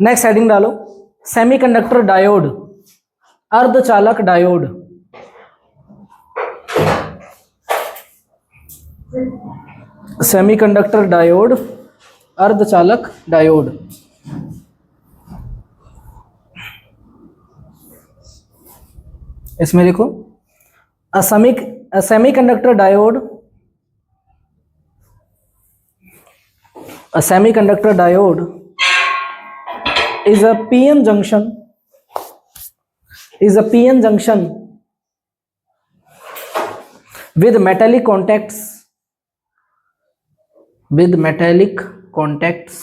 Next heading डालो, semiconductor diode, अर्धचालक diode. Semiconductor diode, अर्धचालक डायोड। इसमें लिखो semiconductor diode, semiconductor diode is a PN junction, is a PN junction with metallic contacts, with metallic contacts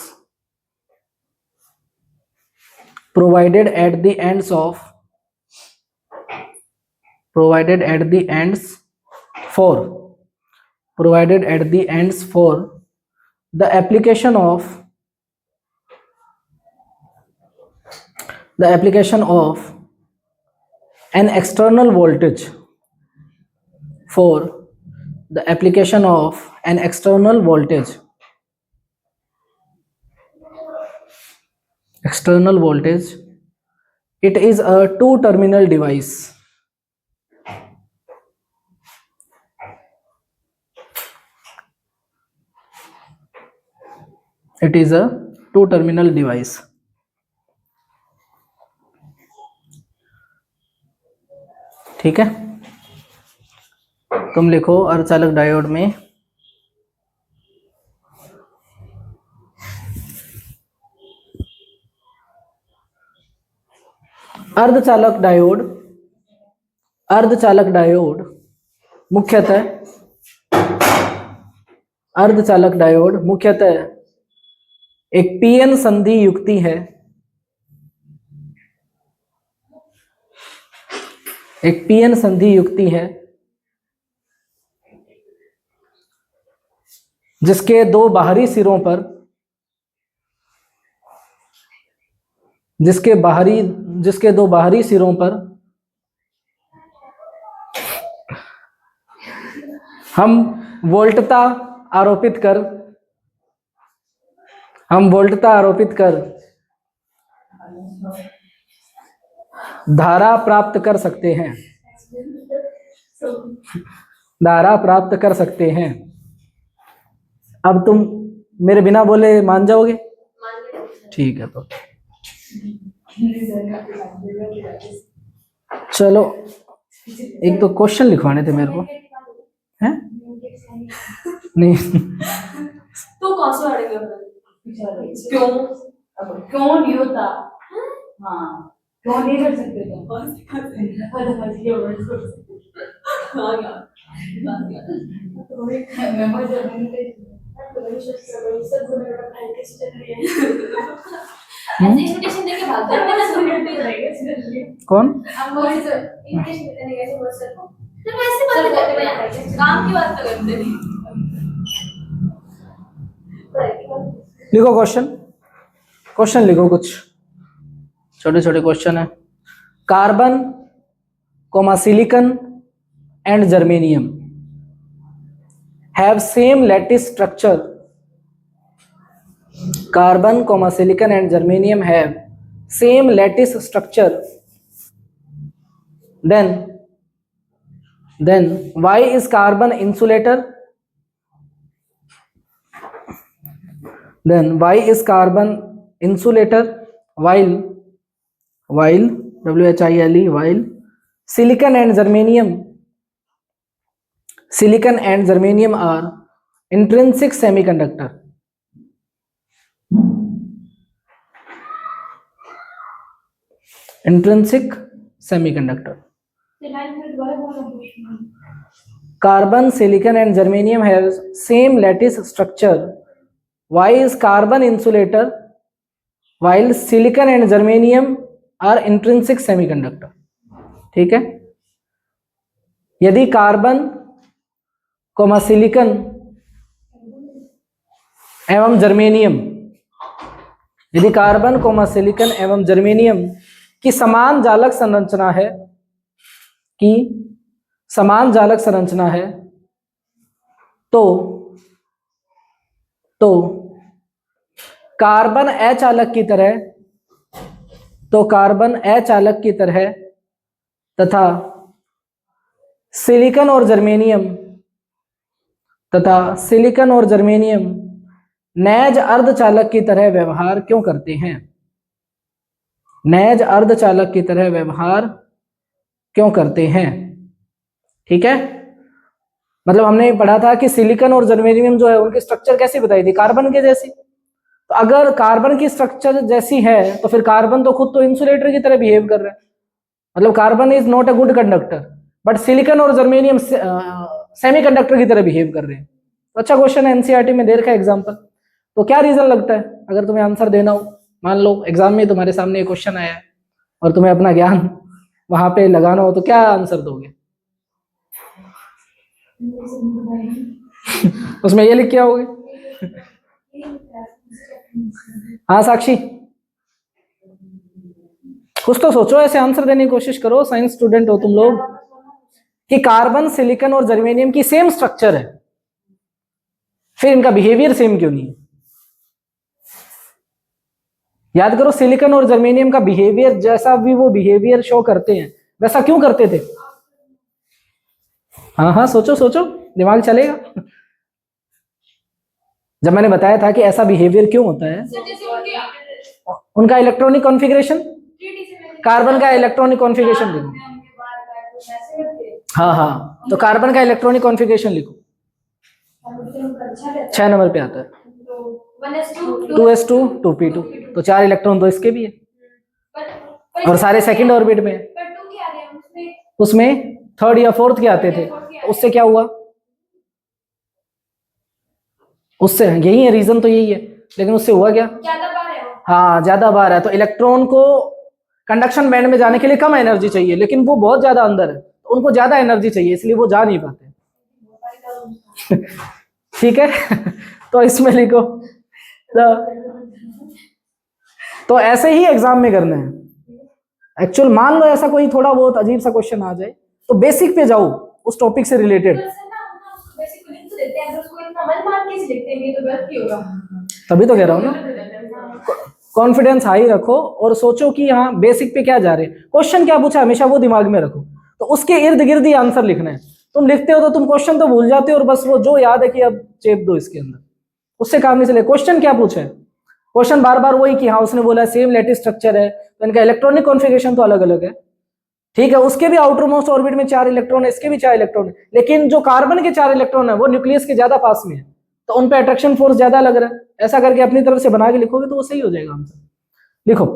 provided at the ends of, provided at the ends for, provided at the ends for the application of, the application of an external voltage, for the application of an external voltage, external voltage. It is a two terminal device. It is a two terminal device. ठीक है, तुम लिखो अर्धचालक diode में अर्धचालक diode, अर्धचालक diode मुख्यतः, अर्धचालक डायोड मुख्यतः एक पीएन संधि युक्ति है, एक पीएन संधि युक्ति है जिसके दो बाहरी सिरों पर, जिसके दो बाहरी सिरों पर हम वोल्टता आरोपित कर, हम वोल्टता आरोपित कर धारा प्राप्त कर सकते हैं, धारा प्राप्त कर सकते हैं। अब तुम मेरे बिना बोले मान जाओगे? ठीक है, तो चलो एक तो क्वेश्चन लिखवाने थे मेरे को, हैं? नहीं तो कौन सा अड़ेगा? क्यों? क्यों नहीं होता? हाँ, क्यों नहीं कर सकते तुम? हाँ यार, इनविटेशन देके भाग जाते हैं। कौन? इनविटेशन देने गए थे वो सर को। तो ऐसे बात करते हैं, काम की बात तो करते नहीं। लिखो क्वेश्चन, क्वेश्चन लिखो, कुछ छोटे छोटे क्वेश्चन है। Carbon comma silicon and germanium have same lattice structure, carbon comma silicon and germanium have same lattice structure, then why is carbon insulator, then why is carbon insulator while WHILE while silicon and germanium are intrinsic semiconductor, intrinsic semiconductor. Carbon, silicon and germanium have same lattice structure. Why is carbon insulator while silicon and germanium are intrinsic semiconductor? ठीक है, यदि carbon comma silicon एवं germanium, यदि carbon comma silicon एवं germanium की समान जालक संरचना है, की समान जालक संरचना है, तो कार्बन अचालक की तरह, तो कार्बन अचालक की तरह तथा सिलिकॉन और जर्मेनियम नेज अर्धचालक की तरह व्यवहार क्यों करते हैं? नेज अर्धचालक की तरह व्यवहार क्यों करते हैं? ठीक है, मतलब हमने पढ़ा था कि सिलिकॉन और जर्मेनियम जो है उनकी स्ट्रक्चर कैसी बताई थी, कार्बन के जैसी। तो अगर कार्बन की स्ट्रक्चर जैसी है तो फिर कार्बन तो खुद तो इंसुलेटर की तरह बिहेव कर रहा है, मतलब carbon is not a good conductor, but silicon और जर्मेनियम सेमीकंडक्टर की तरह बिहेव कर रहे हैं। तो अच्छा क्वेश्चन है, एनसीईआरटी में दे रखा है एग्जांपल। तो क्या रीजन लगता है अगर तुम्हें आंसर देना हो? मान लो एग्जाम में तुम्हारे सामने एक क्वेश्चन आया है और तुम्हें अपना ज्ञान वहां पे लगाना हो, तो क्या आंसर दोगे? उसमें ये लिख के आओगे? हाँ साक्षी, कुछ तो सोचो, ऐसे आंसर देने की कोशिश करो, साइंस स्टूडेंट हो तुम लोग। कि कार्बन, सिलिकॉन और जर्मेनियम की सेम स्ट्रक्चर है, फिर इनका बिहेवियर सेम क्यों नहीं है? याद करो, सिलिकॉन और जर्मेनियम का बिहेवियर जैसा भी वो बिहेवियर शो करते हैं वैसा क्यों करते थे? हाँ हाँ, सोचो सोचो, दिमाग चलेगा। जब मैंने बताया था कि ऐसा बिहेवियर क्यों होता है, उनका इलेक्ट्रॉनिक कॉन्फ़िगरेशन, कार्बन का इलेक्ट्रॉनिक कॉन्फ़िगरेशन लिखो। हाँ हाँ, तो कार्बन का इलेक्ट्रॉनिक कॉन्फ़िगरेशन लिखो, 6 नंबर पे आता है 2s2 2p2, तो 4 इलेक्ट्रॉन तो इसके भी है और सारे सेकंड ऑर्बिट में है। उसमें थर्ड या फोर्थ के आते थे, तो उससे क्या हुआ? उससे यही है, रीजन तो यही है, लेकिन उससे हुआ क्या? हाँ, ज्यादा बार है, तो इलेक्ट्रॉन को कंडक्शन बैंड में जाने के लिए कम एनर्जी चाहिए, लेकिन वो बहुत ज्यादा अंदर है, तो उनको ज्यादा एनर्जी चाहिए, इसलिए वो जा नहीं पाते। ठीक है। तो इसमें लिखो, तो ऐसे ही एग्जाम में करना है। एक्चुअल मान लो ऐसा कोई थोड़ा बहुत अजीब सा क्वेश्चन आ जाए, तो बेसिक पे जाओ, उस टॉपिक से रिलेटेड। तभी तो कह रहा हूँ ना, कॉन्फिडेंस हाई रखो और सोचो कि हाँ बेसिक पे क्या जा रहे हैं, क्वेश्चन क्या पूछा हमेशा वो दिमाग में रखो, तो उसके इर्द गिर्द ही आंसर लिखना है। तुम लिखते हो तो तुम क्वेश्चन तो भूल जाते हो और बस वो जो याद है कि अब चेप दो इसके अंदर, उससे काम नहीं चले। क्वेश्चन क्या पूछा है? क्वेश्चन बार बार वही कि हाँ उसने बोला सेम लैटिस स्ट्रक्चर है, तो इनका इलेक्ट्रॉनिक कॉन्फ़िगरेशन तो अलग अलग है। ठीक है, उसके भी आउटर मोस्ट ऑर्बिट में 4 इलेक्ट्रॉन है, इसके भी 4 इलेक्ट्रॉन है, लेकिन जो कार्बन के 4 इलेक्ट्रॉन है वो न्यूक्लियस के ज्यादा पास में है, तो उन पे अट्रैक्शन फोर्स ज्यादा लग रहा है। ऐसा करके अपनी तरफ से बना के लिखोगे तो वो सही हो जाएगा आंसर। लिखो,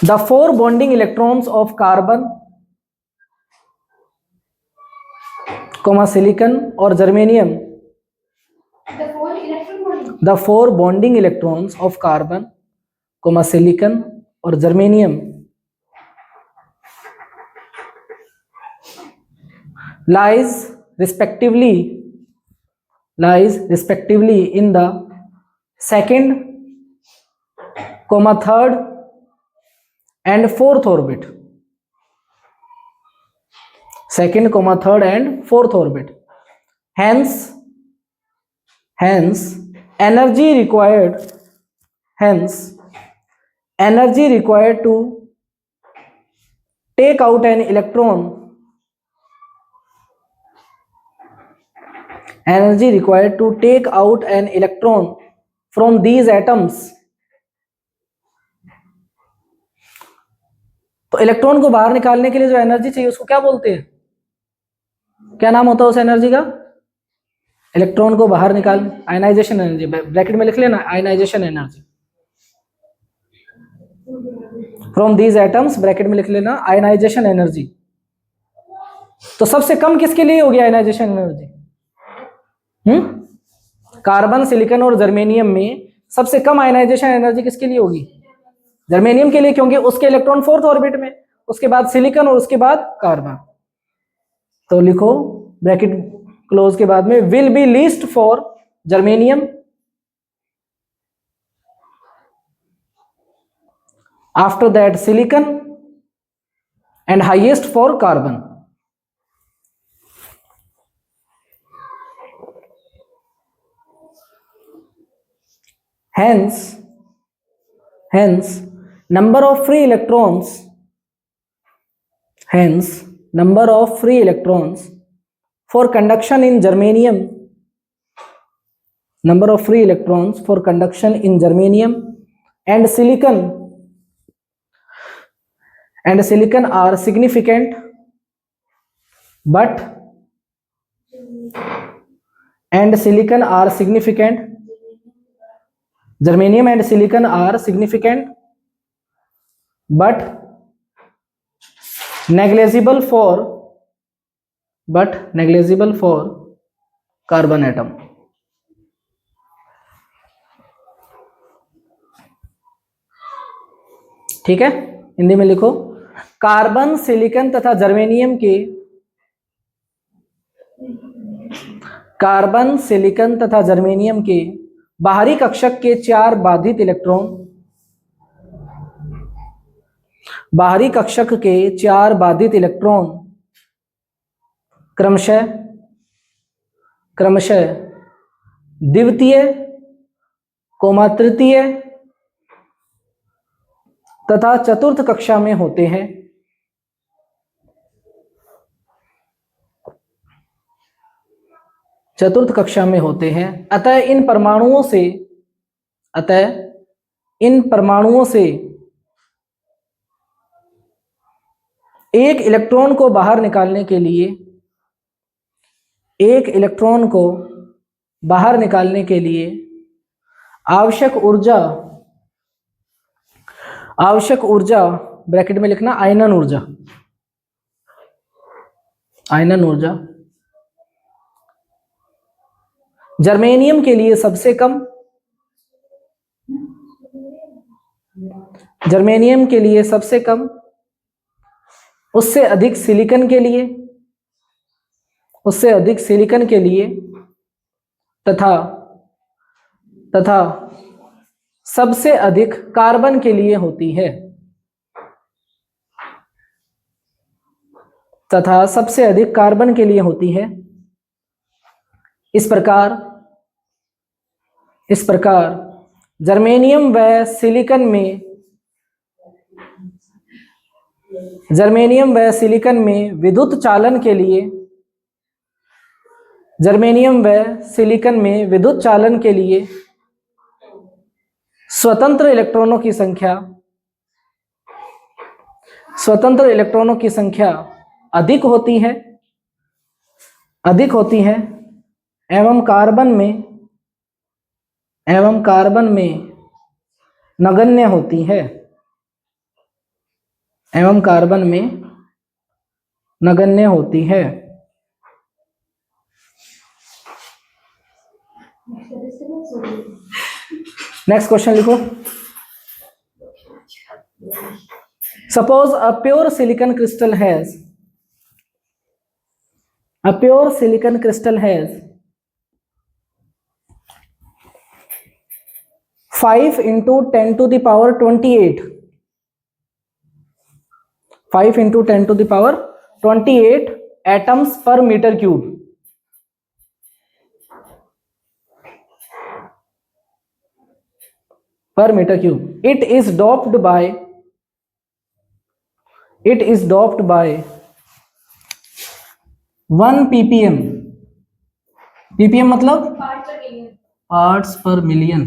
the 4 bonding electrons of carbon comma silicon और germanium, the 4 bonding electrons of carbon comma silicon और germanium lies respectively in the second, third and fourth orbit. Second, third and fourth orbit. Hence energy required to take out an electron, from these atoms. तो electron को बाहर निकालने के लिए जो energy चाहिए उसको क्या बोलते हैं? क्या नाम होता है उस एनर्जी का? इलेक्ट्रॉन को बाहर निकाल, आयनाइजेशन एनर्जी, ब्रैकेट में लिख लेना, ionisation energy. From these atoms, bracket में लिख लेना, आयनाइजेशन एनर्जी। तो सबसे कम किसके लिए होगी आयनाइजेशन एनर्जी? कार्बन, सिलिकॉन और जर्मेनियम में सबसे कम आयनाइजेशन एनर्जी किसके लिए होगी? जर्मेनियम के लिए, क्योंकि उसके इलेक्ट्रॉन फोर्थ ऑर्बिट में, उसके बाद सिलिकॉन और उसके बाद कार्बन। तो लिखो ब्रैकेट क्लोज के बाद में, will be least for germanium, after that silicon and highest for carbon. hence number of free electrons for conduction in germanium and silicon are significant, but germanium and silicon are significant but negligible for carbon atom. ठीक है, हिंदी में लिखो। Carbon, silicon तथा germanium के बाहरी कक्षक के 4 बाधित electron क्रमशः द्वितीय, तृतीय तथा चतुर्थ कक्षा में होते हैं। अतः इन परमाणुओं से एक इलेक्ट्रॉन को बाहर निकालने के लिए आवश्यक ऊर्जा ब्रैकेट में लिखना आयनन ऊर्जा जर्मेनियम के लिए सबसे कम, उससे अधिक सिलिकॉन के लिए तथा सबसे अधिक कार्बन के लिए होती है। इस प्रकार जर्मेनियम व सिलिकॉन में विद्युत चालन के लिए स्वतंत्र इलेक्ट्रॉनों की संख्या अधिक होती है एवं कार्बन में नगण्य होती है। नेक्स्ट क्वेश्चन लिखो। Suppose a pure silicon crystal has 5 into 10 to the power 28 atoms per meter cube. It is doped by 1 ppm मतलब parts per million।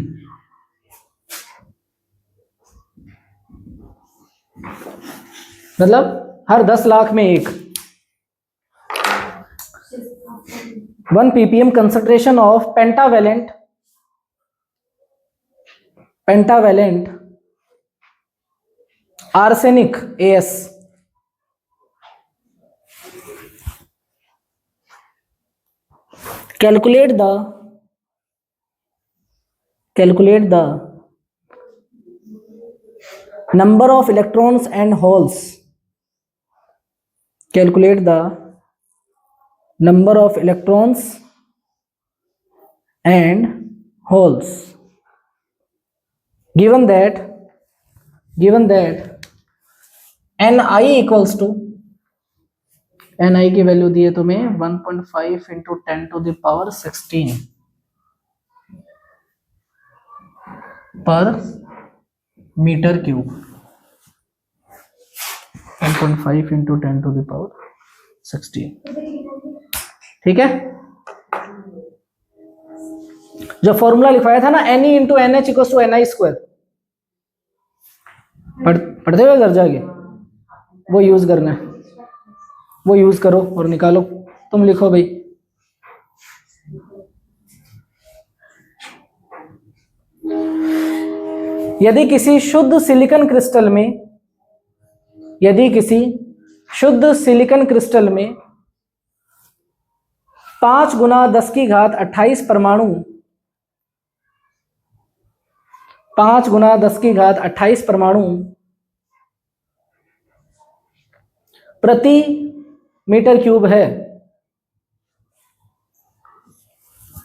मतलब हर 10 लाख में एक। 1 ppm concentration of pentavalent arsenic As calculate the number of electrons and holes given that Ni equals to Ni की value दी है तुम्हें 1.5 into 10 to the power 16। पर metre cube, 1.5 into 10⁻16। ठीक है, जो फॉर्मूला लिखवाया था ना Ne into NH equal to Ni², पढ़ते हुए घर जाके वो यूज करना है, वो यूज करो और निकालो। तुम लिखो भाई, यदि किसी शुद्ध सिलिकॉन क्रिस्टल में, यदि किसी शुद्ध सिलिकॉन क्रिस्टल में 5 गुना 10 की घात 28 परमाणु, 5 गुना 10 की घात 28 परमाणु प्रति मीटर क्यूब है,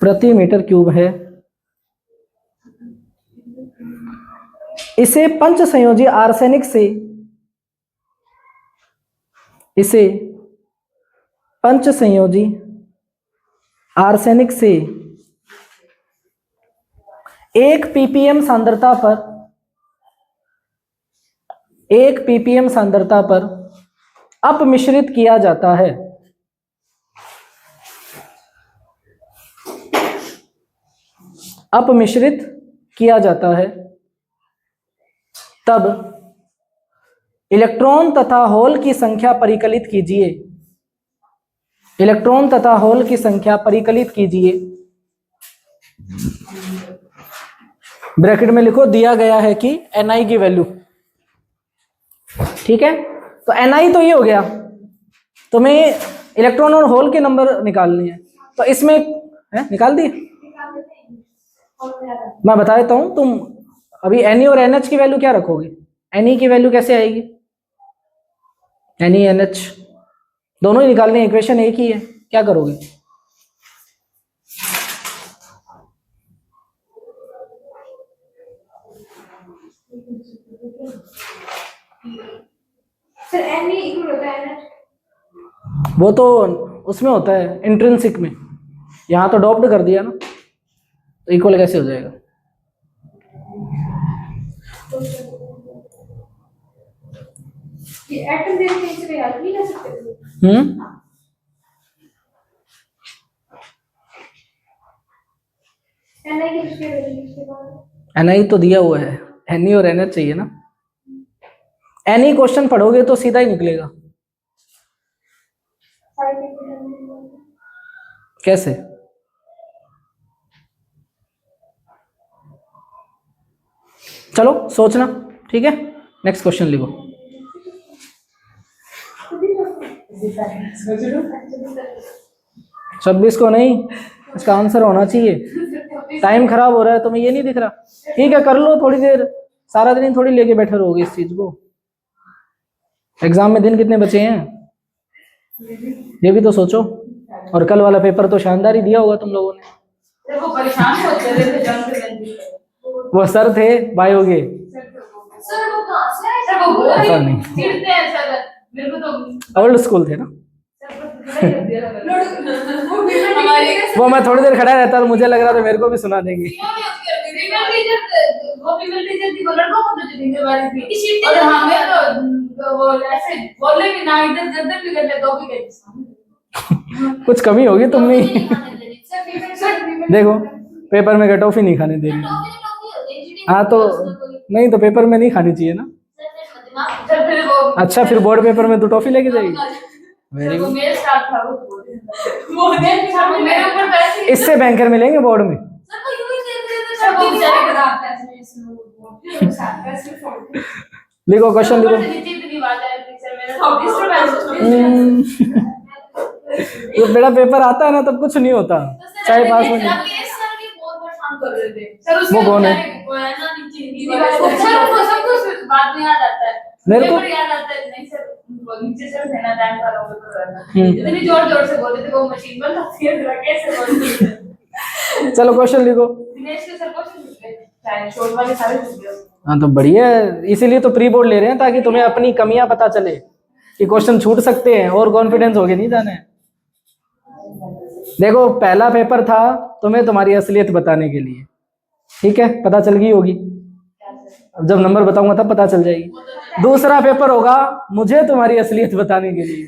प्रति मीटर क्यूब है, इसे पंच संयोजी आर्सेनिक से, इसे पंच संयोजी आर्सेनिक से 1 ppm सांद्रता पर, 1 ppm सांद्रता पर अपमिश्रित किया जाता है। अपमिश्रित किया जाता है, तब इलेक्ट्रॉन तथा होल की संख्या परिकलित कीजिए, इलेक्ट्रॉन तथा होल की संख्या परिकलित कीजिए। ब्रैकेट में लिखो, दिया गया है कि Ni की वैल्यू, ठीक है। तो Ni तो ये हो गया, तुम्हें इलेक्ट्रॉन और होल के नंबर निकालने हैं, तो इसमें है निकाल दिए, मैं बता देता हूं। तुम अभी Ne और NH की वैल्यू क्या रखोगे? Ne की वैल्यू कैसे आएगी? Ne NH दोनों ही निकालने, इक्वेशन एक ही है, क्या करोगे? सर Ne इक्वल होता है NH, वो तो उसमें होता है इंट्रिंसिक में, यहाँ तो डॉप्ड कर दिया ना, तो इक्वल कैसे हो जाएगा? ये एटम देख के इसे याद नहीं कर सकते। Ni की उसके वैल्यू इसके बाद Ni तो दिया हुआ है, Ne और NH चाहिए ना। Ne क्वेश्चन पढ़ोगे तो सीधा ही निकलेगा। कैसे? चलो सोचना, ठीक है। नेक्स्ट क्वेश्चन लिखो। 26 को नहीं, इसका आंसर होना चाहिए। टाइम खराब हो रहा है, तुम्हें ये नहीं दिख रहा? ठीक है, कर लो थोड़ी देर, सारा दिन थोड़ी लेके बैठे रहोगे इस चीज को। एग्जाम में दिन कितने बचे हैं ये भी तो सोचो। और कल वाला पेपर तो शानदार ही दिया होगा तुम लोगों ने। वो परेशान होते थे जंग से, वो सर थे बायो के, सर वो कहां से आए? सर वो बहुत पता नहीं, चिढ़ते हैं सर, मेरे को तो ओल्ड स्कूल थे ना। हमारे वो मैं थोड़ी देर खड़ा रहता तो मुझे लग रहा था मेरे को भी सुना देंगे। वो फीमेल टीचर थी, वो लड़कों को तो जितनी बारी थी, और हमें तो वो ऐसे बोले भी ना, इधर जब भी कर ले तो भी कर। कुछ कमी होगी तुम में। देखो पेपर में टॉफी नहीं खाने दे रही। हाँ तो नहीं, तो पेपर में नहीं खानी चाहिए ना। अच्छा, फिर बोर्ड पेपर में तो टॉफी लेके जाएगी। Very good. इससे बैंकर मिलेंगे बोर्ड में। लिखो क्वेश्चन लिखो। ये बड़ा पेपर आता है ना तब कुछ नहीं होता, चाहे पास में नहीं। वो कौन है? मेरे को याद आता है नहीं सर, नीचे से देना टाइम का लोग इतनी जोर-जोर से बोलते थे, वो मशीन बंद होती है कैसे बोलते हैं। चलो क्वेश्चन लिखो। दिनेश के सर क्वेश्चन लिख रहे हैं, शॉर्ट वाले सारे लिख दिए। हाँ तो बढ़िया है, इसीलिए तो प्री बोर्ड ले रहे हैं ताकि तुम्हें अपनी कमियां पता चले कि क्वेश्चन छूट सकते हैं, और कॉन्फिडेंस होके नहीं जाना है। देखो पहला पेपर था तुम्हें तुम्हारी असलियत बताने के लिए, ठीक है, पता चल गई होगी। अब जब नंबर बताऊंगा तब पता चल जाएगी। दूसरा पेपर होगा मुझे तुम्हारी असलियत बताने के लिए।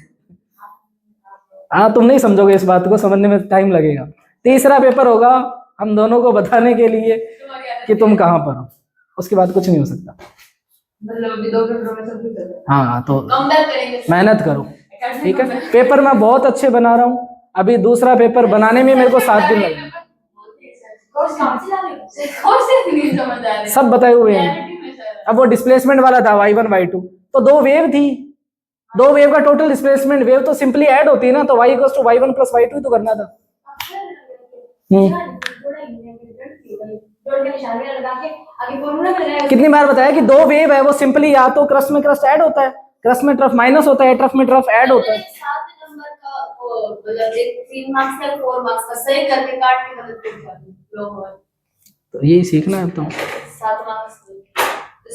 हाँ, तुम नहीं समझोगे इस बात को, समझने में टाइम लगेगा। तीसरा पेपर होगा हम दोनों को बताने के लिए कि तुम कहाँ पर हो। उसके बाद कुछ नहीं हो सकता। मतलब अभी 2 पेपरों में सब कुछ है। हाँ, तो कम बैक करेंगे, मेहनत करो, ठीक है। पेपर मैं बहुत अच्छे बना रहा हूँ, अभी दूसरा पेपर बनाने में मेरे को 7 दिन लगे। सब बताए हुए हैं। अब वो डिस्प्लेसमेंट वाला था y1 y2, तो 2 वेव थी, 2 वेव का टोटल डिस्प्लेसमेंट, वेव तो सिंपली ऐड होती है ना, तो y equals to y1 plus y2 ही तो करना था। कितनी बार बताया कि 2 वेव है, वो सिंपली या तो क्रस्ट में क्रस्ट ऐड होता है, क्रस्ट में ट्रफ माइनस होता है, ट्रफ में ट्रफ ऐड होता है। 7 नंबर का वो मतलब 3 मार्क्स का 4 मार्क्स का सही करके काट के गलत कर दिया। तो यही सीखना है तो 7 मार्क्स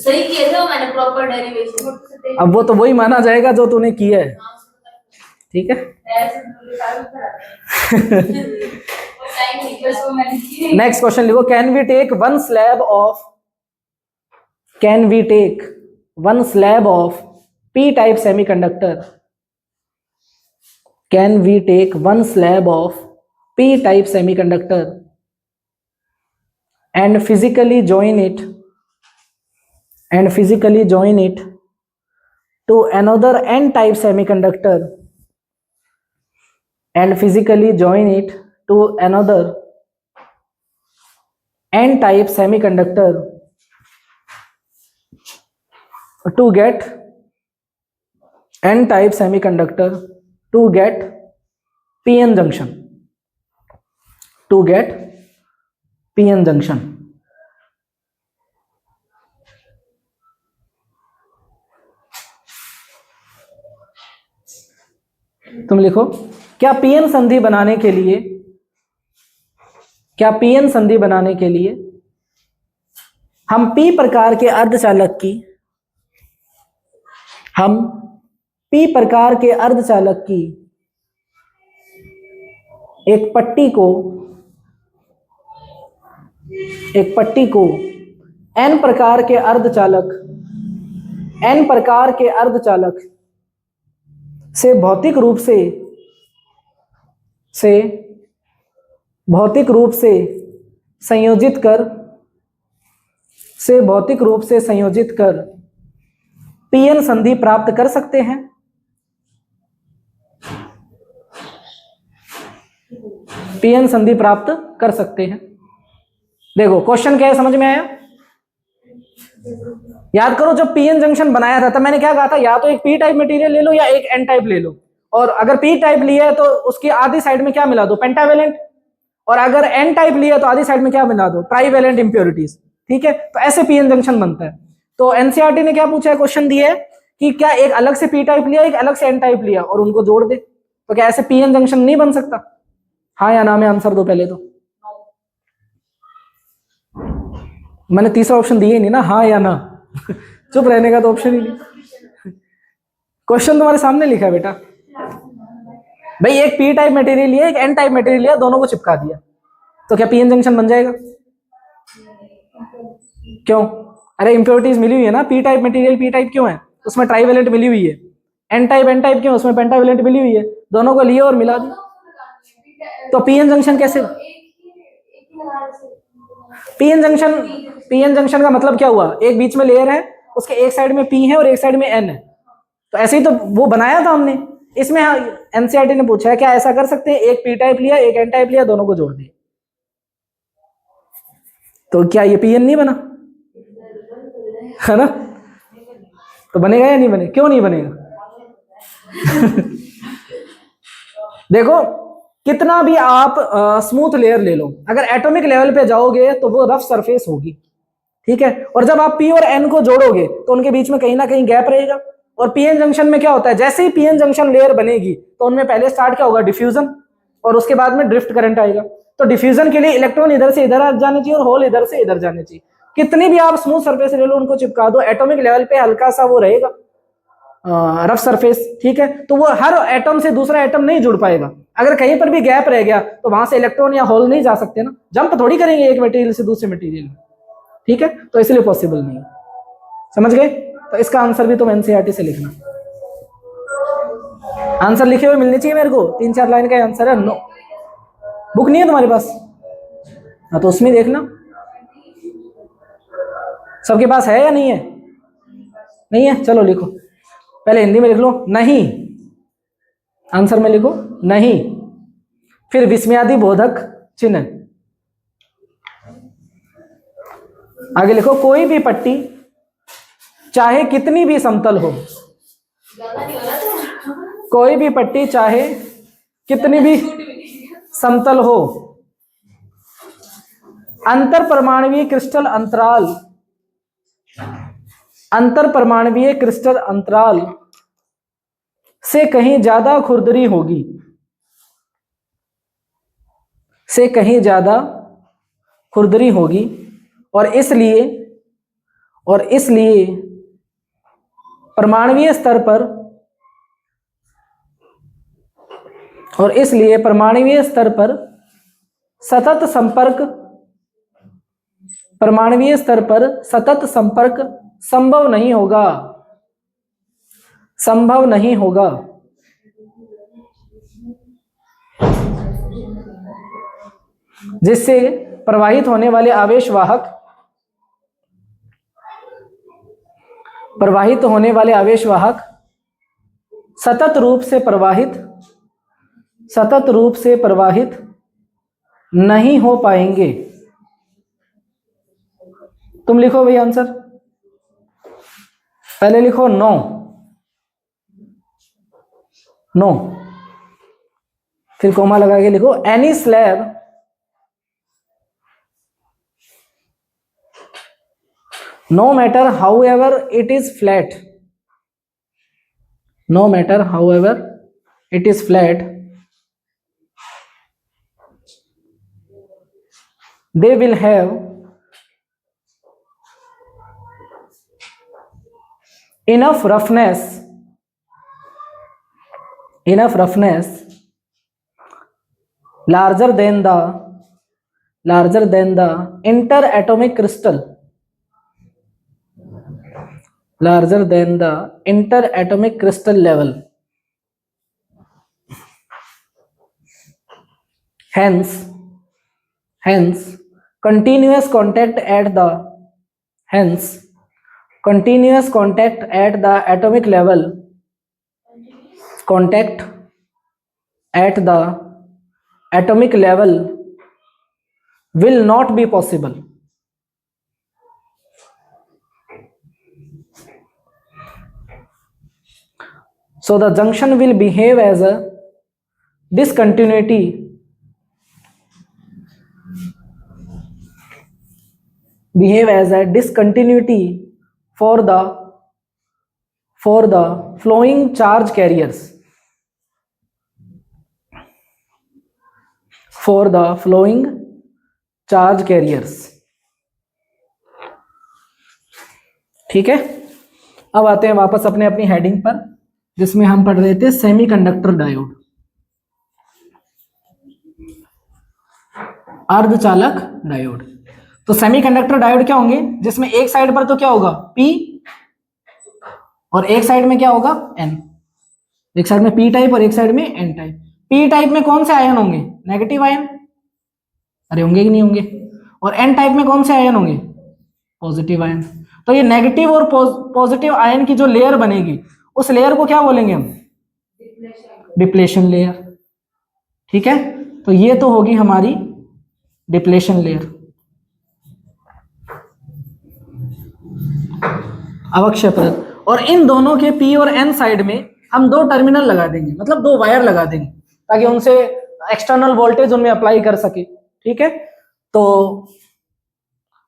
सही किए थे मैंने, प्रॉपर डेरिवेशन। अब वो तो वही माना जाएगा जो तूने किया है, ठीक है। नेक्स्ट क्वेश्चन लिखो, can we take one slab of P type semiconductor, can we take one slab of P type semiconductor and physically join it to another n type semiconductor and physically join it to another n type semiconductor to get n type semiconductor to get pn junction, to get PN junction. तुम लिखो, क्या PN संधि बनाने के लिए हम P प्रकार के अर्धचालक की एक पट्टी को n प्रकार के अर्धचालक से भौतिक रूप से संयोजित कर पीएन संधि प्राप्त कर सकते हैं। पीएन संधि प्राप्त कर सकते हैं। देखो क्वेश्चन क्या है, समझ में आया? याद करो, जब पीएन जंक्शन बनाया था तब मैंने क्या कहा था, या तो एक पी टाइप मटेरियल ले लो या एक एन टाइप ले लो, और अगर पी टाइप लिया है तो उसकी आधी साइड में क्या मिला दो, पेंटावेलेंट, और अगर एन टाइप लिया तो आधी साइड में क्या मिला दो, ट्राईवेलेंट इंप्योरिटीज, ठीक है। तो ऐसे पीएन जंक्शन बनता है। तो एनसीईआरटी ने क्या पूछा है, क्वेश्चन दिया है कि क्या एक अलग से पी टाइप लिया, एक अलग से एन टाइप लिया और उनको जोड़ दे, तो क्या ऐसे पीएन जंक्शन नहीं बन सकता? हाँ या ना में आंसर दो पहले तो। मैंने तीसरा ऑप्शन दिया ही नहीं ना, हाँ या ना। चुप रहने का तो ऑप्शन ही नहीं। क्वेश्चन तुम्हारे सामने लिखा है बेटा। भाई एक पी टाइप मटेरियल लिया, एक एन टाइप मटेरियल लिया, दोनों को चिपका दिया, तो क्या पीएन जंक्शन बन जाएगा? क्यों? अरे इंप्योरिटीज मिली हुई है ना, P type material P type क्यों है, उसमें ट्राईवेलेंट मिली हुई है। एन टाइप क्यों, उसमें पेंटावेलेंट मिली हुई है। दोनों को लिया और मिला दिया, तो पीएन जंक्शन कैसे? पीएन जंक्शन का मतलब क्या हुआ, एक बीच में लेयर है, उसके एक साइड में पी है और एक साइड में एन है, तो ऐसे ही तो वो बनाया था हमने। इसमें एनसीईआरटी ने पूछा है क्या ऐसा कर सकते हैं, एक पी टाइप लिया, एक एन टाइप लिया, दोनों को जोड़ दिया, तो क्या ये पीएन नहीं बना? है ना? तो बनेगा या नहीं बनेगा? क्यों नहीं बनेगा? देखो कितना भी आप स्मूथ लेयर ले लो, अगर एटॉमिक लेवल पे जाओगे तो वो रफ सरफेस होगी, ठीक है। और जब आप पी और एन को जोड़ोगे तो उनके बीच में कहीं ना कहीं गैप रहेगा। और पीएन जंक्शन में क्या होता है, जैसे ही पीएन जंक्शन लेयर बनेगी तो उनमें पहले स्टार्ट क्या होगा, डिफ्यूजन, और उसके बाद में ड्रिफ्ट करंट आएगा। तो डिफ्यूजन के लिए इलेक्ट्रॉन इधर से इधर जाने चाहिए और होल इधर से इधर जाने चाहिए। कितनी भी आप स्मूथ सरफेस ले लो, उनको चिपका दो, एटॉमिक लेवल पे हल्का सा वो रहेगा रफ सरफेस, ठीक है। तो वो हर एटम से दूसरा एटम नहीं जुड़ पाएगा। अगर कहीं पर भी गैप रह गया तो वहां से इलेक्ट्रॉन या होल नहीं जा सकते ना, जंप थोड़ी करेंगे एक मटेरियल से दूसरे मटेरियल में, ठीक है। तो इसलिए पॉसिबल नहीं। समझ गए? तो इसका आंसर भी तुम एनसीईआरटी से लिखना। आंसर लिखे हुए मिलने चाहिए मेरे को, 3-4 लाइन का आंसर है। नो, बुक नहीं है तुम्हारे पास? हाँ तो उसमें देखना। सबके पास है या नहीं है? नहीं है, चलो लिखो। पहले हिंदी में लिख लो नहीं, आंसर में लिखो नहीं, फिर विस्मयादि बोधक चिन्ह, आगे लिखो कोई भी पट्टी चाहे कितनी भी समतल हो, कोई भी पट्टी चाहे कितनी भी समतल हो, अंतर परमाणवीय क्रिस्टल अंतराल, अंतर परमाणवीय क्रिस्टल अंतराल से कहीं ज्यादा खुरदरी होगी, से कहीं ज्यादा खुरदरी होगी, और इसलिए परमाणवीय स्तर पर, और इसलिए परमाणवीय स्तर पर सतत संपर्क, परमाणवीय स्तर पर सतत संपर्क संभव नहीं होगा, संभव नहीं होगा। जिससे प्रवाहित होने वाले आवेश वाहक, प्रवाहित होने वाले आवेश वाहक सतत रूप से प्रवाहित नहीं हो पाएंगे। तुम लिखो भाई आंसर, पहले लिखो नो, नो, फिर कोमा लगा के लिखो any slab no matter however it is flat, no matter however it is flat, they will have enough roughness larger than the interatomic crystal, larger than the interatomic crystal level, hence continuous contact at the atomic level, contact at the atomic level will not be possible. So the junction will behave as a discontinuity for the flowing charge carriers, ठीक है। अब आते हैं वापस अपने अपनी heading पर, जिसमें हम पढ़ रहे थे सेमीकंडक्टर डायोड, अर्धचालक डायोड। तो सेमीकंडक्टर डायोड क्या होंगे, जिसमें एक साइड पर तो क्या होगा P, और एक साइड में क्या होगा N, एक साइड में P टाइप और एक साइड में N टाइप। P टाइप में कौन से आयन होंगे, नेगेटिव आयन, अरे होंगे कि नहीं होंगे, और N टाइप में कौन से आयन होंगे, पॉजिटिव आयन। तो ये नेगेटिव और पॉजिटिव आयन की जो लेयर बनेगी, उस लेयर को क्या बोलेंगे हम, डिप्लेशन लेयर, ठीक है। तो ये तो होगी हमारी डिप्लेशन लेयर, अवक्षय परत। और इन दोनों के P और N साइड में हम 2 टर्मिनल लगा देंगे, मतलब 2 वायर लगा देंगे, ताकि उनसे एक्सटर्नल वोल्टेज उनमें अप्लाई कर सके, ठीक है। तो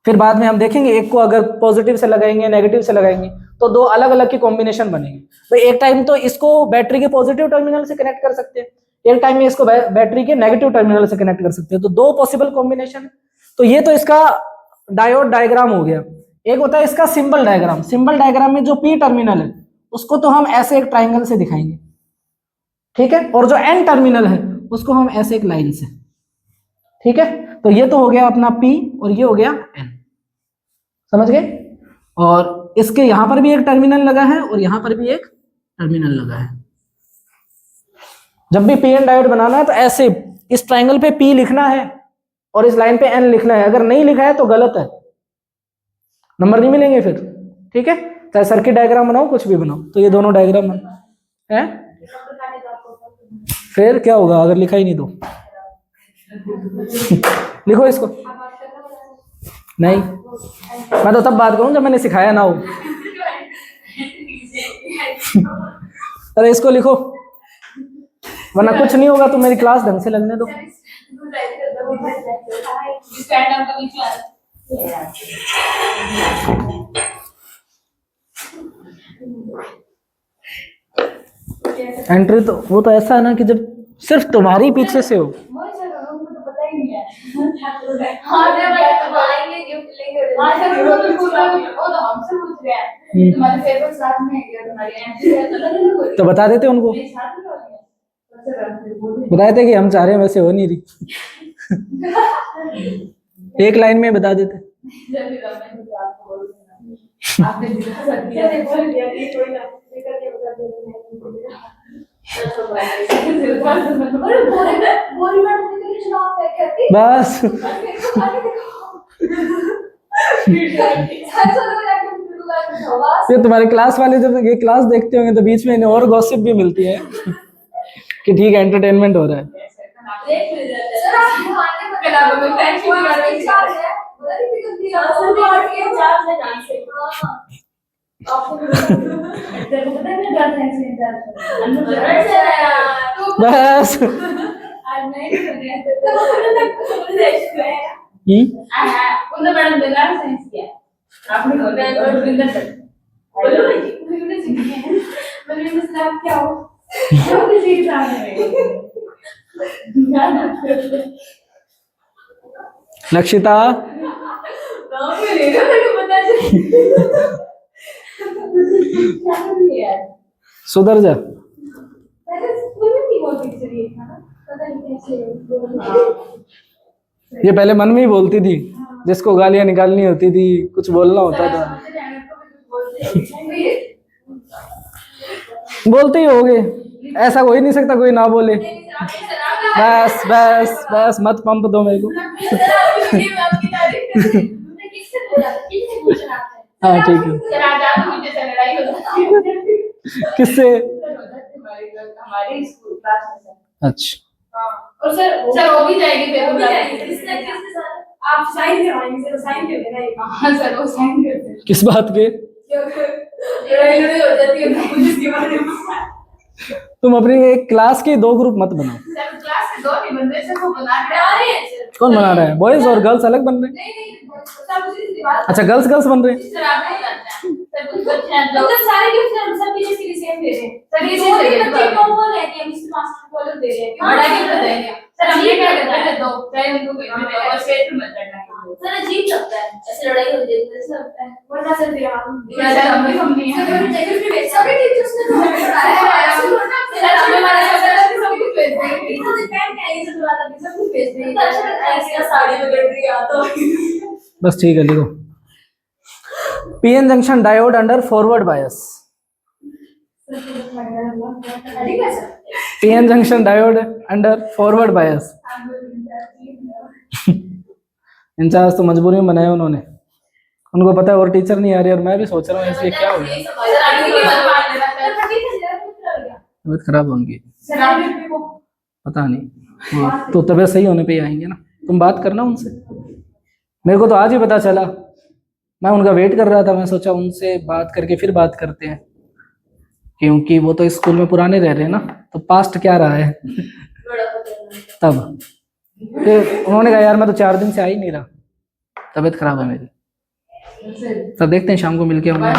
फिर बाद में हम देखेंगे, एक को अगर पॉजिटिव से लगाएंगे नेगेटिव से लगाएंगे तो 2 अलग अलग की कॉम्बिनेशन बनेगी। तो एक टाइम तो इसको बैटरी के पॉजिटिव टर्मिनल से कनेक्ट कर सकते हैं, एक टाइम में इसको बैटरी के नेगेटिव टर्मिनल से कनेक्ट कर सकते हैं। तो 2 पॉसिबल कॉम्बिनेशन है। तो ये तो इसका डायोड डायग्राम हो गया। एक होता है इसका सिंबल डायग्राम। सिंबल डायग्राम में जो P टर्मिनल है उसको तो हम ऐसे एक ट्राइंगल से दिखाएंगे, ठीक है, और जो N टर्मिनल है उसको हम ऐसे एक लाइन से, ठीक है। तो ये तो हो गया अपना P और ये हो गया N, समझ गए। और इसके यहां पर भी एक टर्मिनल लगा है और यहां पर भी एक टर्मिनल लगा है। जब भी पी एन डायोड बनाना है तो ऐसे इस ट्राइंगल पे पी लिखना है और इस लाइन पे एन लिखना है। अगर नहीं लिखा है तो गलत है, नंबर नहीं मिलेंगे फिर। ठीक है, चाहे सर्किट डायग्राम बनाओ कुछ भी बनाओ। तो ये दोनों डायग्राम है, फिर क्या होगा अगर लिखा ही नहीं तो? लिखो इसको। नहीं, मैं तो तब बात करूं जब मैंने सिखाया ना हो। अरे इसको लिखो, वरना कुछ नहीं होगा। तो मेरी क्लास ढंग से लगने दो। एंट्री तो वो तो ऐसा है ना कि जब सिर्फ तुम्हारी पीछे से हो। तो बता देते उनको, बता देते कि हम चाह रहे हैं वैसे हो नहीं रही। एक लाइन में बता देते। बस ये तुम्हारे क्लास वाले जब ये क्लास देखते होंगे तो बीच में इन्हें और गॉसिप भी मिलती है कि ठीक है एंटरटेनमेंट हो रहा है। बस लक्षिता सुधर जा। ये पहले मन में ही बोलती थी, जिसको गालियां निकालनी होती थी, कुछ बोलना होता था। बोलते ही होगे, ऐसा हो ही नहीं सकता कोई ना बोले। बस बस बस मत पंप दो मेरे को। हाँ ठीक है। किससे? अच्छा और सर वो भी जाएगी आप साइन करवाएंगे सर, साइन कर देना। हाँ सर वो साइन करते हैं। किस बात के? लड़ाई हो जाती है जिसके बारे में। तुम अपनी एक क्लास के 2 ग्रुप मत बनाओ। सर क्लास के 2 नहीं बन रहे सर, वो बना रहे हैं सर। कौन बना रहा है? बॉयज और गर्ल्स अलग बन रहे हैं? नहीं सर उसी बात। अच्छा गर्ल्स गर्ल्स बन रहे हैं। सर आप नहीं जानते हैं सर, कुछ बच्चे हैं तो मतलब सारे गिफ्ट हम सब किसी के लिए सेम दे रहे हैं सर। ये चीज है बच्चे क्यों बोल रहे हैं कि हम इस मास्टर कॉलेज दे रहे हैं, बड़ा गिफ्ट देंगे सर। हम ये क्या करते हैं दो चाहे उनको और स्टेट में करना सर। अजीब लगता है ऐसे लड़ाई हो जाती है, ऐसा लगता है वरना सर फिर हम नहीं है सभी टीचर्स ने तो हमें पढ़ाया है सर। हमें हमारे सर सब कुछ भेज देंगे, इधर से पेन का ये सब वाला भी सब कुछ भेज देंगे। अच्छा ऐसे साड़ी में बैठ रही आ तो बस ठीक है लिखो। PN junction diode under forward bias. PN junction diode under forward bias. In charge तो मजबूरी में बनाया उन्होंने, उनको पता है और टीचर नहीं आ रही और मैं भी सोच रहा हूँ इसलिए क्या हो गया। तबीयत खराब होंगी पता नहीं, हाँ, तो तबीयत सही होने पे ही आएंगे ना। तुम बात करना उनसे, मेरे को तो आज ही पता चला, मैं उनका वेट कर रहा था। मैं सोचा उनसे बात करके फिर बात करते हैं, क्योंकि वो तो स्कूल में पुराने रह रहे हैं ना, तो पास्ट क्या रहा है तब। फिर उन्होंने कहा यार मैं तो 4 दिन से आ ही नहीं रहा, तबीयत खराब है मेरी। तब देखते हैं शाम को मिलके होंगे।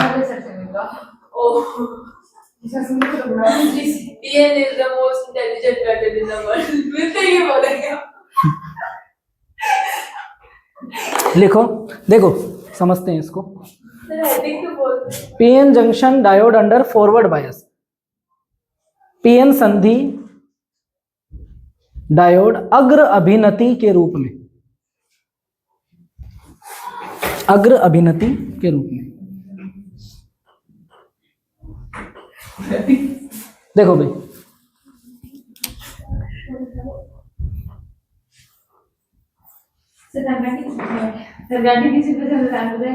लिखो, देखो समझते हैं इसको। PN junction diode under forward bias. PN संधि डायोड अग्र अभिनति के रूप में, अग्र अभिनति के रूप में देखो भाई, सरगाड़ी किसी पसंद है?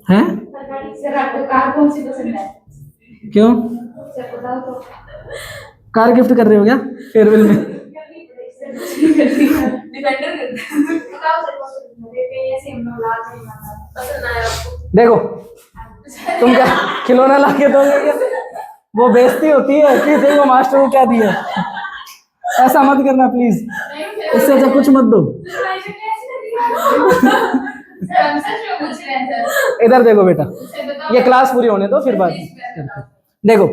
हैं सर आपको कार कौन सी पसंद है? क्यों सर बताओ तो। कार गिफ्ट कर रहे हो क्या फेयरवेल में? डिपेंडर बताओ सर कौन सी पसंद है? ये सेम नो लाल नहीं पसंद आया आपको? देखो तुम क्या खिलौना ला के दोगे क्या? वो बेइज्जती होती है कि देखो मास्टर को क्या दिया। ऐसा मत करना प्लीज, इससे अच्छा कुछ मत दो। इधर देखो बेटा, ये क्लास पूरी होने दो फिर बात करते हैं। देखो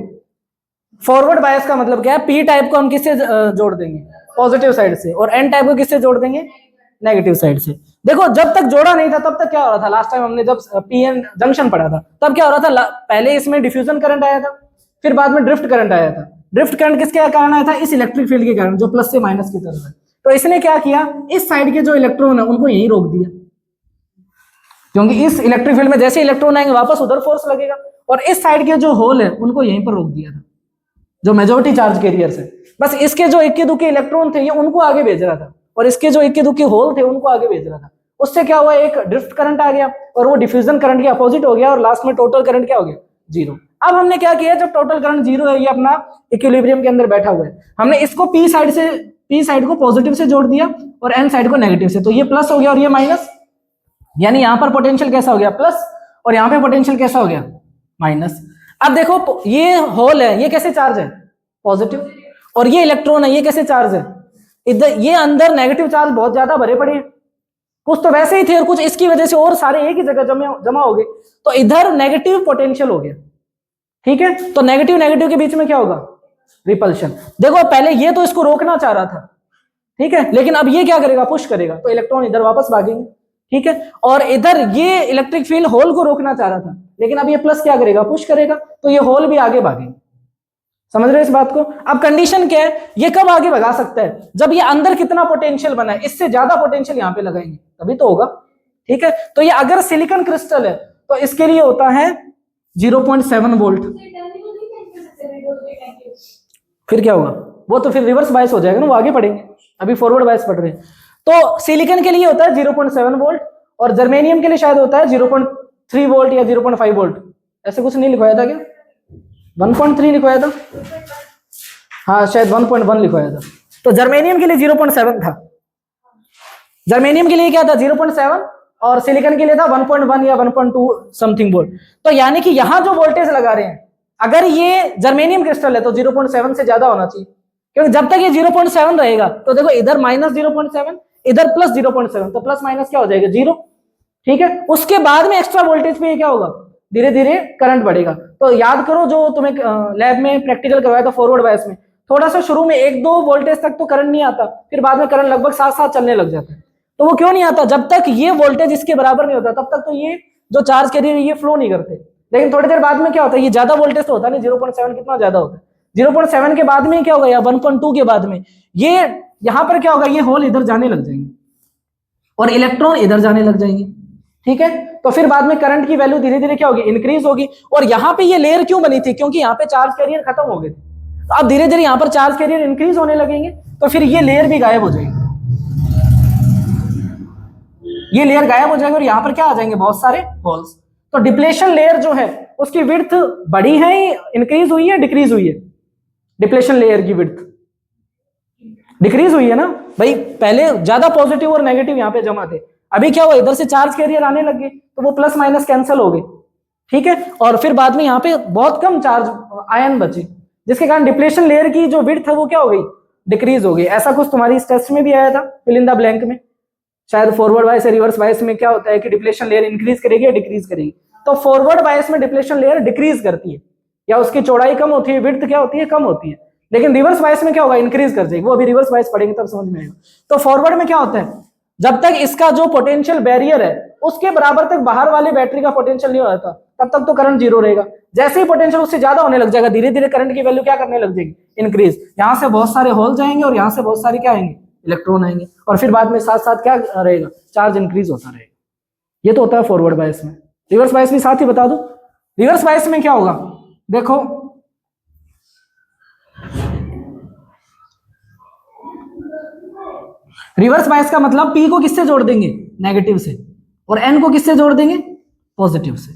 फॉरवर्ड बायस का मतलब क्या है? पी टाइप को हम किससे जोड़ देंगे? पॉजिटिव साइड से। और एन टाइप को किससे जोड़ देंगे? नेगेटिव साइड से। देखो जब तक जोड़ा नहीं था तब तक क्या हो रहा था? लास्ट टाइम हमने जब पीएन जंक्शन पढ़ा था तब क्या हो रहा था? पहले इसमें डिफ्यूजन करंट आया था, फिर बाद में ड्रिफ्ट करंट आया था। ड्रिफ्ट करंट किसके कारण आया था? इस इलेक्ट्रिक फील्ड के कारण, जो प्लस से माइनस की तरफ है। तो इसने क्या किया? इस साइड के जो इलेक्ट्रॉन है उनको यहीं रोक दिया, क्योंकि इस इलेक्ट्रिक फील्ड में जैसे इलेक्ट्रॉन आएंगे वापस उधर फोर्स लगेगा। और इस साइड के जो होल है उनको यहीं पर रोक दिया था, जो मेजॉरिटी चार्ज कैरियर्स है। बस इसके जो इक्के दुक्के इलेक्ट्रॉन थे ये उनको आगे भेज रहा था, और इसके जो इक्के दुक्के होल थे उनको आगे भेज रहा था। उससे क्या हुआ? एक ड्रिफ्ट करंट आ गया और वो डिफ्यूजन करंट के अपोजिट हो गया, और लास्ट में टोटल करंट क्या हो गया? जीरो। अब हमने क्या किया? जब टोटल करंट जीरो है, ये अपना इक्विलिब्रियम के अंदर बैठा हुआ है, हमने इसको पी साइड को पॉजिटिव से जोड़ दिया और एन साइड को नेगेटिव से। तो ये प्लस हो गया और ये माइनस, यानी यहां पर पोटेंशियल कैसा हो गया? प्लस, और यहां पे पोटेंशियल कैसा हो गया? माइनस। अब देखो ये होल है, ये कैसे चार्ज है? पॉजिटिव। और ये इलेक्ट्रॉन है, ये कैसे चार्ज है? इधर ये अंदर नेगेटिव चार्ज बहुत ज्यादा भरे पड़े हैं, कुछ तो वैसे ही थे और कुछ इसकी वजह से और सारे एक ही जगह जमा हो गए, तो इधर नेगेटिव पोटेंशियल हो गया। ठीक है, तो नेगेटिव नेगेटिव के बीच में क्या होगा? रिपल्शन। देखो पहले ये तो इसको रोकना चाह रहा था, ठीक है, लेकिन अब ये क्या करेगा? पुश करेगा, तो इलेक्ट्रॉन इधर वापस भागेंगे। ठीक है, और इधर ये इलेक्ट्रिक फील्ड होल को रोकना चाह रहा था, लेकिन अब ये प्लस क्या करेगा? पुश करेगा, तो ये होल भी आगे भागेंगे। समझ रहे हो इस बात को? अब कंडीशन क्या है? ये कब आगे भगा सकता है? जब ये अंदर कितना पोटेंशियल बना है, इससे ज्यादा पोटेंशियल यहां पे लगाएंगे तभी तो होगा। ठीक है, तो ये अगर सिलिकॉन क्रिस्टल है तो इसके लिए होता है 0.7 वोल्ट। फिर क्या होगा? वो तो फिर रिवर्स बायस हो जाएगा ना, वो आगे पढ़ेंगे, अभी फॉरवर्ड बायस पढ़ रहे हैं। तो सिलिकॉन के लिए होता है 0.7 वोल्ट, और जर्मेनियम के लिए शायद होता है 0.3 वोल्ट या 0.5 वोल्ट। ऐसे कुछ नहीं लिखवाया था क्या? 1.3 लिखवाया था, हाँ शायद 1.1 लिखवाया था। तो जर्मेनियम के लिए 0.7 था। जर्मेनियम के लिए क्या था? 0.7, और सिलिकॉन के लिए था 1.1 या 1.2 समथिंग वोल्ट। तो यानी कि यहां जो वोल्टेज लगा रहे हैं, अगर ये जर्मेनियम क्रिस्टल है तो 0.7 से ज्यादा होना चाहिए, क्योंकि जब तक ये 0.7 रहेगा तो देखो इधर माइनस 0.7, इधर प्लस 0.7, तो प्लस माइनस क्या हो जाएगा? जीरो। ठीक है, उसके बाद में एक्स्ट्रा वोल्टेज पे क्या होगा? धीरे धीरे करंट बढ़ेगा। तो याद करो जो तुम्हें लैब में प्रैक्टिकल करवाया था फॉरवर्ड बायस में, थोड़ा सा शुरू में 1-2 वोल्टेज तक तो करंट नहीं आता, फिर बाद में करंट लगभग साथ साथ चलने लग जाता है। तो वो क्यों नहीं आता? जब तक ये वोल्टेज इसके बराबर नहीं होता तब तक तो ये जो चार्ज कैरियर ये फ्लो नहीं करते। लेकिन थोड़ी देर बाद में क्या होता है? ये ज्यादा वोल्टेज तो होता नहीं, 0.7 कितना ज्यादा होता है, 0.7 के बाद में क्या होगा, या 1.2 के बाद में ये यहां पर क्या होगा? ये होल इधर जाने लग जाएंगे और इलेक्ट्रॉन इधर जाने लग जाएंगे। ठीक है, तो फिर बाद में करंट की वैल्यू धीरे धीरे क्या होगी? इंक्रीज होगी। और यहां पे ये लेयर क्यों बनी थी? क्योंकि यहाँ पे चार्ज कैरियर खत्म हो गए थे, तो अब धीरे धीरे यहाँ पर चार्ज कैरियर इंक्रीज होने लगेंगे, तो फिर ये लेयर भी गायब हो जाएगी। ये लेयर गायब हो जाएगी और यहाँ पर क्या आ जाएंगे? बहुत सारे होल्स। तो डिप्लेशन लेयर जो है उसकी विड्थ बढ़ी है, इंक्रीज हुई है, डिक्रीज हुई है? डिप्लेशन लेयर की विड्थ डिक्रीज हुई है ना भाई। पहले ज्यादा पॉजिटिव और नेगेटिव यहाँ पे जमा थे, अभी क्या हुआ? इधर से चार्ज कैरियर आने लगे तो वो प्लस माइनस कैंसिल हो गए। ठीक है, और फिर बाद में यहाँ पे बहुत कम चार्ज आयन बचे, जिसके कारण डिप्लेशन लेयर की जो विड्थ है वो क्या हो गई? डिक्रीज हो गई। ऐसा कुछ तुम्हारी इस टेस्ट में भी आया था, फिल इन द ब्लैंक में, शायद फॉरवर्ड बायस या रिवर्स बायस में क्या होता है कि डिप्लेशन लेयर इंक्रीज करेगी या डिक्रीज करेगी। तो फॉरवर्ड बायस में डिप्लेशन लेयर डिक्रीज करती है, या उसकी चौड़ाई कम होती है, विड्थ क्या होती है? कम होती है। लेकिन रिवर्स बायस में क्या होगा? इंक्रीज कर जाएगी। वो अभी रिवर्स बायस पढ़ेंगे तब समझ में आएगा। तो फॉरवर्ड में क्या होता है? जब तक इसका जो पोटेंशियल बैरियर है उसके बराबर तक बाहर वाले बैटरी का पोटेंशियल नहीं होता तब तक तो करंट जीरो रहेगा। जैसे ही पोटेंशियल उससे ज्यादा होने लग जाएगा, धीरे धीरे करंट की वैल्यू क्या करने लग जाएगी? इंक्रीज। यहां से बहुत सारे होल जाएंगे और यहां से बहुत सारे क्या आएंगे? इलेक्ट्रॉन आएंगे, और फिर बाद में साथ साथ क्या रहेगा? चार्ज इंक्रीज होता रहेगा। ये तो होता है फॉरवर्ड बायस में। रिवर्स बायस भी साथ ही बता दो। रिवर्स बायस में क्या होगा? देखो रिवर्स बायस का मतलब पी को किससे जोड़ देंगे, नेगेटिव से, और एन को किससे जोड़ देंगे, पॉजिटिव से।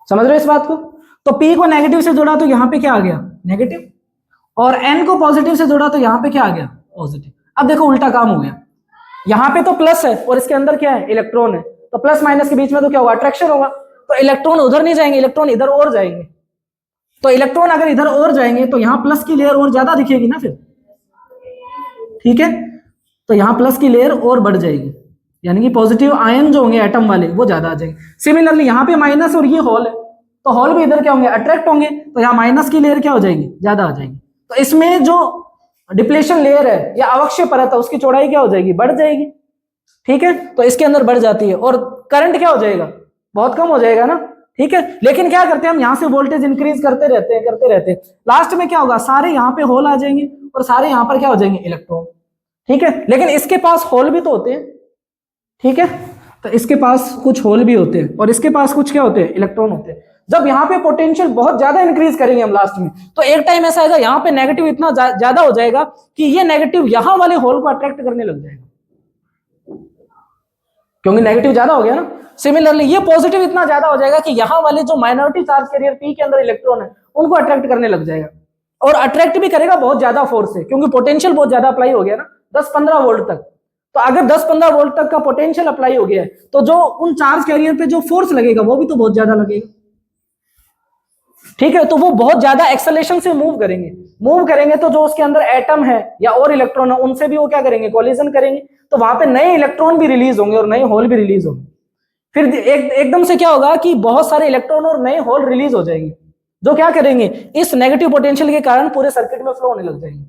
समझ रहे हो इस बात को? तो पी को नेगेटिव से जोड़ा तो यहां पे क्या आ गया, नेगेटिव, और एन को पॉजिटिव से जोड़ा तो यहां पे क्या आ गया, पॉजिटिव। अब देखो उल्टा काम हो गया, यहां पे तो प्लस है और इसके अंदर क्या है, इलेक्ट्रॉन है, तो प्लस माइनस के बीच में तो क्या होगा, अट्रैक्शन होगा, तो इलेक्ट्रॉन उधर नहीं जाएंगे, इलेक्ट्रॉन इधर और जाएंगे। तो इलेक्ट्रॉन अगर इधर और जाएंगे तो यहां प्लस की लेयर और ज्यादा दिखेगी ना फिर, ठीक है, तो यहां प्लस की लेयर और बढ़ जाएगी, यानी कि पॉजिटिव आयन जो होंगे एटम वाले वो ज्यादा आ जाएंगे। सिमिलरली यहाँ पे माइनस और ये होल है, तो होल भी इधर क्या होंगे, अट्रैक्ट होंगे, तो यहाँ माइनस की लेयर क्या हो जाएगी, ज्यादा आ जाएगी। तो इसमें जो डिप्लेशन लेयर है या अवक्षय परत है उसकी चौड़ाई क्या हो जाएगी, बढ़ जाएगी, ठीक है, तो इसके अंदर बढ़ जाती है, और करंट क्या हो जाएगा, बहुत कम हो जाएगा ना, ठीक है। लेकिन क्या करते हैं हम, यहाँ से वोल्टेज इंक्रीज करते रहते हैं, लास्ट में क्या होगा, सारे यहाँ पे होल आ जाएंगे और सारे यहाँ पर क्या हो जाएंगे, इलेक्ट्रॉन, ठीक है। लेकिन इसके पास होल भी तो होते हैं, ठीक है, तो इसके पास कुछ होल भी होते हैं और इसके पास कुछ क्या होते हैं, इलेक्ट्रॉन होते हैं। जब यहाँ पे पोटेंशियल बहुत ज्यादा इंक्रीज करेंगे हम लास्ट में, तो एक टाइम ऐसा आएगा यहाँ पे नेगेटिव इतना ज्यादा हो जाएगा कि ये नेगेटिव यहाँ वाले होल को अट्रैक्ट करने लग जाएगा, क्योंकि नेगेटिव ज्यादा हो गया ना। सिमिलरली ये पॉजिटिव इतना ज्यादा हो जाएगा कि यहाँ वाले जो माइनॉरिटी चार्ज कैरियर पी के अंदर इलेक्ट्रॉन है उनको अट्रैक्ट करने लग जाएगा, और अट्रैक्ट भी करेगा बहुत ज्यादा फोर्स से, क्योंकि पोटेंशियल बहुत ज्यादा अप्लाई हो गया ना, 10-15 वोल्ट तक। तो अगर 10-15 वोल्ट तक का पोटेंशियल अप्लाई हो गया है तो जो उन चार्ज कैरियर पे जो फोर्स लगेगा वो भी तो बहुत ज्यादा लगेगा, ठीक है, तो वो बहुत ज्यादा एक्सेलेरेशन से मूव करेंगे तो जो उसके अंदर एटम है या और इलेक्ट्रॉन है उनसे भी वो क्या करेंगे, कोलिजन करेंगे, तो वहां पे नए इलेक्ट्रॉन भी रिलीज होंगे और नए होल भी रिलीज होंगे। फिर एकदम से क्या होगा कि बहुत सारे इलेक्ट्रॉन और नए होल रिलीज हो जाएंगे, जो क्या करेंगे, इस नेगेटिव पोटेंशियल के कारण पूरे सर्किट में फ्लो होने लग जाएंगे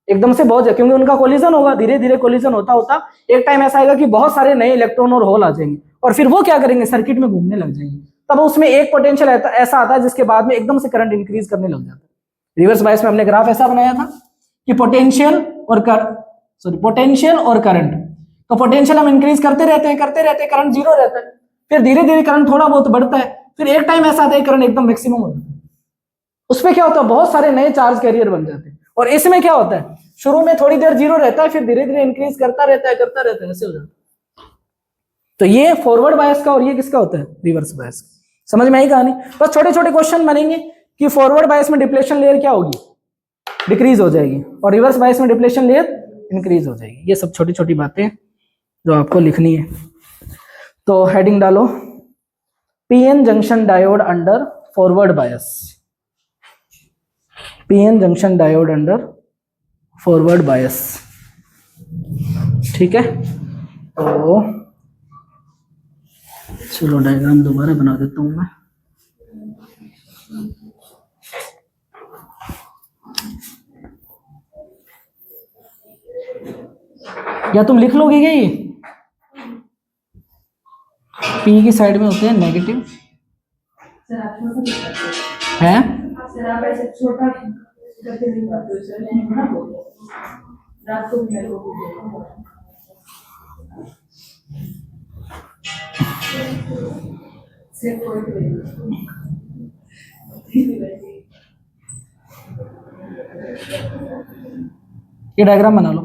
एकदम से बहुत, क्योंकि उनका कोलिजन होगा, धीरे धीरे कोलिजन होता होता एक टाइम ऐसा आएगा कि बहुत सारे नए इलेक्ट्रॉन और होल आ जाएंगे और फिर वो क्या करेंगे, सर्किट में घूमने लग जाएंगे। तब उसमें एक पोटेंशियल ऐसा आता है जिसके बाद में एकदम से करंट इंक्रीज करने लग जाता है। रिवर्स बायस में हमने ग्राफ ऐसा बनाया था कि पोटेंशियल और करंट, तो पोटेंशियल हम इंक्रीज करते रहते हैं, करंट जीरो रहता है, फिर धीरे धीरे करंट थोड़ा बहुत बढ़ता है, फिर एक टाइम ऐसा आता है करंट एकदम मैक्सिमम हो जाता है। उसमें क्या होता है, बहुत सारे नए चार्ज कैरियर बन जाते हैं, और इसमें क्या होता है, शुरू में थोड़ी देर जीरो रहता है, फिर धीरे धीरे इंक्रीज करता रहता है, ऐसे हो जाता है। तो ये फॉरवर्ड बायस का और ये किसका होता है, रिवर्स बायस का। समझ में आई कहानी? बस छोटे छोटे क्वेश्चन बनेंगे कि फॉरवर्ड बायस में डिप्लेशन लेयर क्या होगी, डिक्रीज हो जाएगी, और रिवर्स बायस में डिप्लेशन लेयर इंक्रीज हो जाएगी। ये सब छोटी छोटी बातें जो आपको लिखनी है। तो हेडिंग डालो, PN junction diode under forward bias, PN junction diode under forward बायस, ठीक है। तो चलो डायग्राम दोबारा बना देता हूं मैं। या तुम लिख लोगे क्या, ये पी की साइड में होते हैं नेगेटिव है, ये डायग्राम बना लो।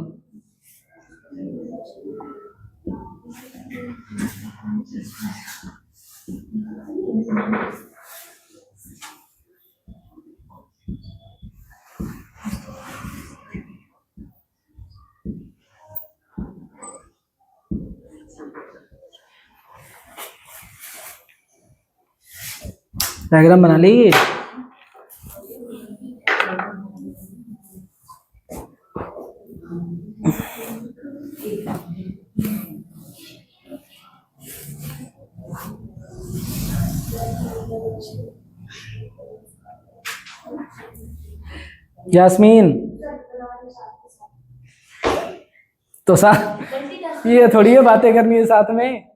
डायग्राम बना ली। यास्मीन तो ये थोड़ी है बातें करनी है साथ में।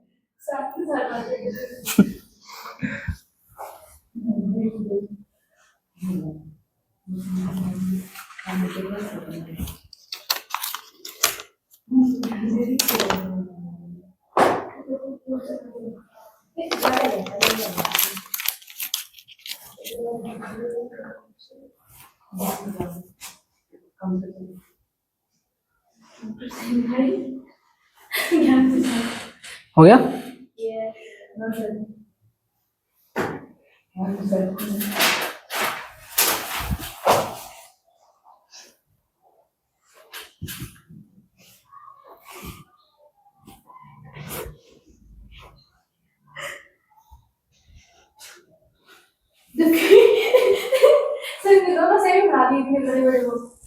हो गया?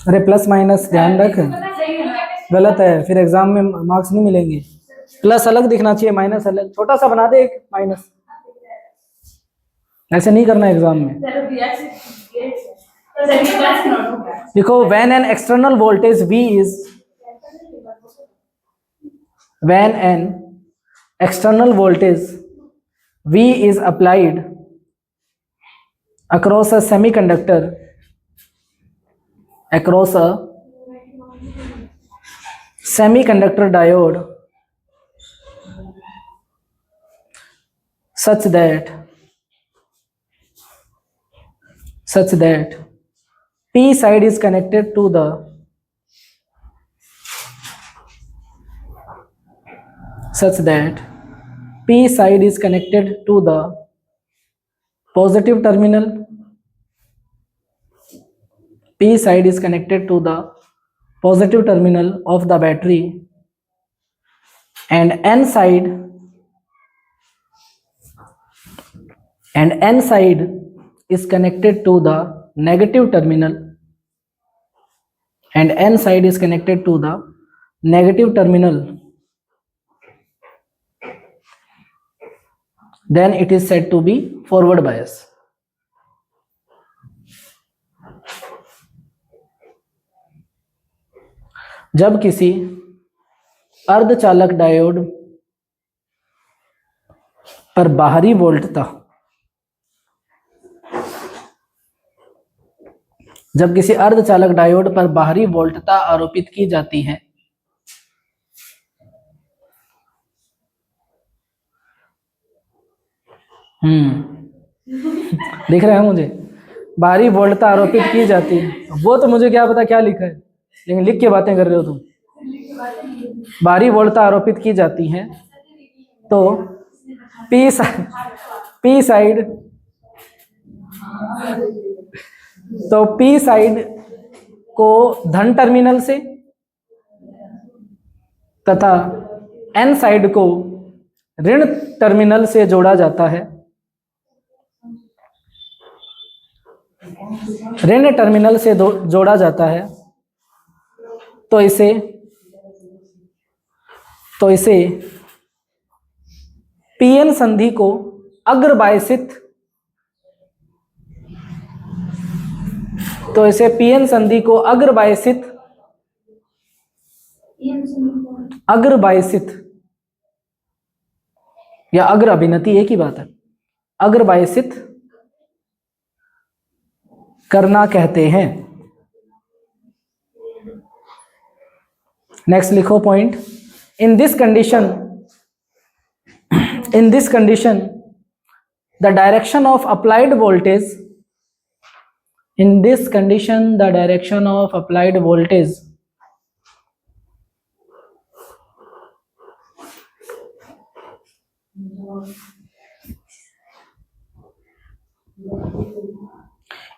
अरे प्लस माइनस ध्यान रख, गलत है, फिर एग्जाम में मार्क्स नहीं मिलेंगे। प्लस अलग दिखना चाहिए, माइनस अलग। छोटा सा बना दे एक माइनस, ऐसे नहीं करना एग्जाम में। देखो, when an external voltage V is, when an external voltage V is applied across a semiconductor, across a semiconductor diode such that P side is connected to the P side is connected to the positive terminal, P side is connected to the positive terminal of the battery, and N side is connected to the negative terminal, and N side is connected to the negative terminal, then it is said to be forward bias. जब किसी अर्धचालक diode पर बाहरी वोल्टता, जब किसी अर्धचालक diode पर बाहरी वोल्टता आरोपित की जाती है, दिख रहा है मुझे, बाहरी वोल्टता आरोपित की जाती है। वो तो मुझे क्या पता क्या लिखा है, लेकिन लिख के बातें कर रहे हो तुम। बाहरी वोल्टता आरोपित की जाती है तो P साइड को धन टर्मिनल से तथा N साइड को ऋण टर्मिनल से जोड़ा जाता है। ऋण टर्मिनल से जोड़ा जाता है तो इसे पीएन संधि को अग्रबायसित, या अग्र अभिनति एक ही बात है, अग्रबायसित करना कहते हैं। नेक्स्ट लिखो point. In this condition the direction of applied voltage,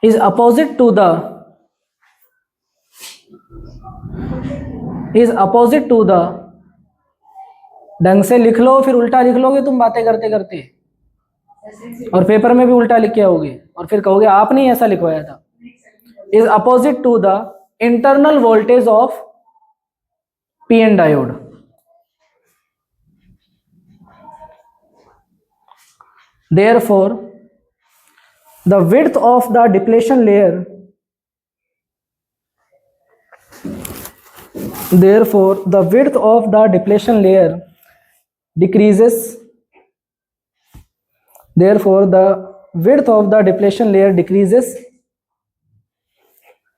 is opposite to the, ढंग से लिख लो, फिर उल्टा लिख लोगे तुम बातें करते करते, और पेपर में भी उल्टा लिख के आओगे और फिर कहोगे आपने ऐसा लिखवाया था। is opposite to the internal voltage of PN diode. Therefore, the width of the depletion layer decreases.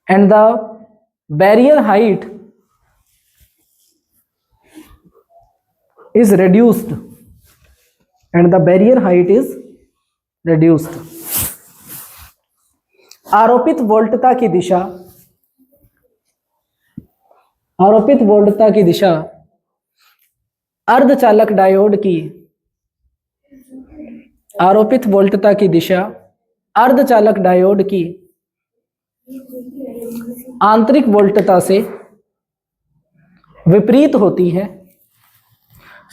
And the barrier height is reduced. आरोपित वोल्टता की दिशा आरोपित वोल्टता की दिशा अर्धचालक डायोड की आरोपित वोल्टता की दिशा अर्धचालक डायोड की आंतरिक वोल्टता से विपरीत होती है,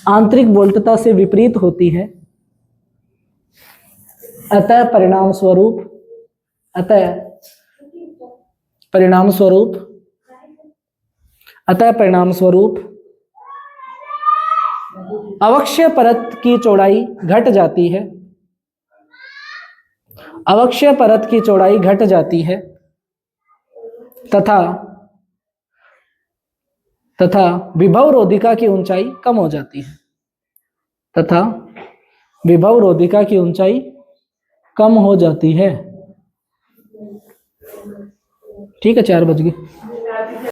आंतरिक वोल्टता से विपरीत होती है। अतः परिणाम स्वरूप अवक्षय परत की चौड़ाई घट जाती है, अवक्षय परत की चौड़ाई घट जाती है तथा विभव रोधिका की ऊंचाई कम हो जाती है, तथा विभव रोधिका की ऊंचाई कम हो जाती है। ठीक है, 4 बज गए।